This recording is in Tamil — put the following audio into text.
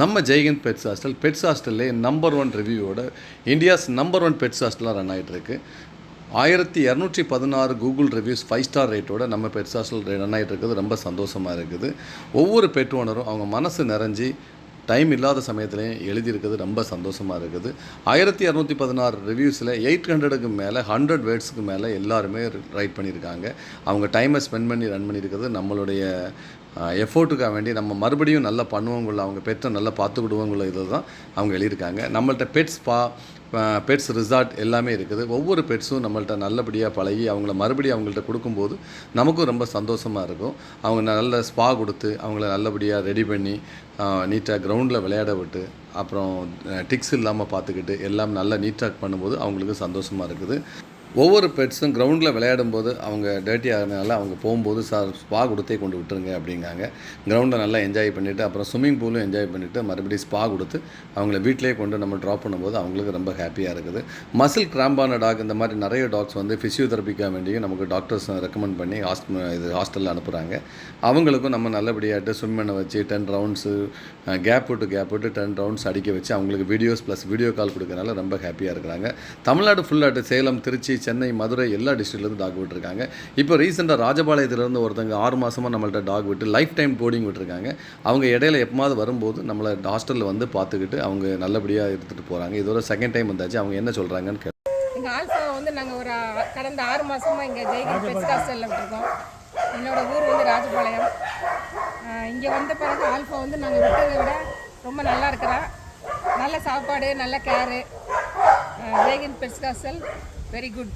நம்ம ஜெய்ஹிந்த் பெட்ஸ் ஹாஸ்டல்லே நம்பர் 1 ரிவ்யூவோட இந்தியாஸ் நம்பர் 1 பெட்ஸ் ஹாஸ்டலாக ரன் ஆகிட்டுருக்கு. 1216 கூகுள் ரிவ்யூஸ் 5 ஸ்டார் ரேட்டோட நம்ம பெட்ஸ் ஹாஸ்டல் ரன் ஆகிட்டு இருக்கிறது ரொம்ப சந்தோஷமாக இருக்குது. ஒவ்வொரு பெட் ஓனரும் அவங்க மனசு நிறைஞ்சி டைம் இல்லாத சமயத்துலையும் எழுதியிருக்கிறது ரொம்ப சந்தோஷமாக இருக்குது. 1216 ரிவ்யூஸில் 800க்கு மேலே 100 வேர்ட்ஸுக்கு மேலே எல்லாருமே ரைட் பண்ணியிருக்காங்க. அவங்க டைமை ஸ்பெண்ட் பண்ணி ரன் பண்ணியிருக்கிறது நம்மளுடைய எஃபோர்ட்டுக்காக வேண்டி நம்ம மறுபடியும் நல்லா பண்ணுவோங்குள்ள, அவங்க பெட்டை நல்லா பார்த்துக்கிடுவோங்குள்ள இதில் தான் அவங்க எழுதியிருக்காங்க. நம்மள்ட்ட பெட்ஸ் ரிசார்ட் எல்லாமே இருக்குது. ஒவ்வொரு பெட்ஸும் நம்மள்ட்ட நல்லபடியாக பழகி அவங்கள மறுபடியும் அவங்கள்ட்ட கொடுக்கும்போது நமக்கும் ரொம்ப சந்தோஷமாக இருக்கும். அவங்க நல்ல ஸ்பா கொடுத்து அவங்கள நல்லபடியாக ரெடி பண்ணி நீட்டாக கிரவுண்டில் விளையாட விட்டு அப்புறம் டிக்ஸ் இல்லாமல் பார்த்துக்கிட்டு எல்லாம் நல்லா நீட்டாக பண்ணும்போது அவங்களுக்கு சந்தோஷமாக இருக்குது. ஒவ்வொரு பெட்ஸும் கிரவுண்டில் விளையாடும்போது அவங்க டர்ட்டி ஆகிறதுனால அவங்க போகும்போது ஸ்பா கொடுத்தே கொண்டு விட்டுருங்க அப்படிங்காங்க. கிரவுண்டில் நல்லா என்ஜாய் பண்ணிவிட்டு அப்புறம் ஸ்விம்மிங் பூலும் என்ஜாய் பண்ணிவிட்டு மறுபடியும் ஸ்பா கொடுத்து அவங்கள வீட்டிலே கொண்டு நம்ம ட்ராப் பண்ணும்போது அவங்களுக்கு ரொம்ப ஹாப்பியாக இருக்குது. மசில் கிராம்பான டாக் இந்த மாதிரி நிறைய டாக்ஸ் வந்து ஃபிசியோதெரப்பிக்காக வேண்டியும் நமக்கு டாக்டர்ஸ் ரெக்கமெண்ட் பண்ணி ஹாஸ்டலில் அனுப்புகிறாங்க. அவங்களுக்கும் நம்ம நல்லபடியாகிட்டு ஸ்விம் பண்ண வச்சு 10 ரவுண்ட்ஸு கேப் விட்டு 10 ரவுண்ட்ஸ் அடிக்க வச்சு அவங்களுக்கு வீடியோஸ் ப்ளஸ் வீடியோ கால் கொடுக்கறனால ரொம்ப ஹாப்பியாக இருக்கிறாங்க. தமிழ்நாடு ஃபுல்லாட்டு சேலம், திருச்சி, சென்னை, மதுரை எல்லா டிஸ்ட்ரிக்ட்லேருந்து டாக் விட்டுருக்காங்க. இப்போ ரீசெண்டாக ராஜபாளையத்துலேருந்து ஒருத்தங்க 6 மாதமாக நம்மள்ட்ட டாக் விட்டு லைஃப் டைம் போர்டிங் விட்டுருக்காங்க. அவங்க இடையில எப்போது வரும்போது நம்மளை ஹாஸ்டலில் வந்து பார்த்துக்கிட்டு அவங்க நல்லபடியாக எடுத்துகிட்டு போகிறாங்க. இதோட செகண்ட் டைம் வந்தாச்சு. அவங்க என்ன சொல்கிறாங்கன்னு கேட்க, எங்கள் ஆல்ஃபாவை வந்து நாங்கள் ஒரு கடந்த 6 மாதமாக இங்கே ஜெய்ஹிந்த் பெட்ஸ் ஹாஸ்டலில் விட்டுருக்கோம். என்னோடய ஊர் வந்து ராஜபாளையம். இங்கே வந்த பிறகு ஆல்ஃபா வந்து நாங்கள் விட்டதை விட ரொம்ப நல்லா இருக்கிறா. நல்ல சாப்பாடு, நல்ல கேரு. ஜெய்ஹிந்த் பெட்ஸ் ஹாஸ்டல் வெரி குட்.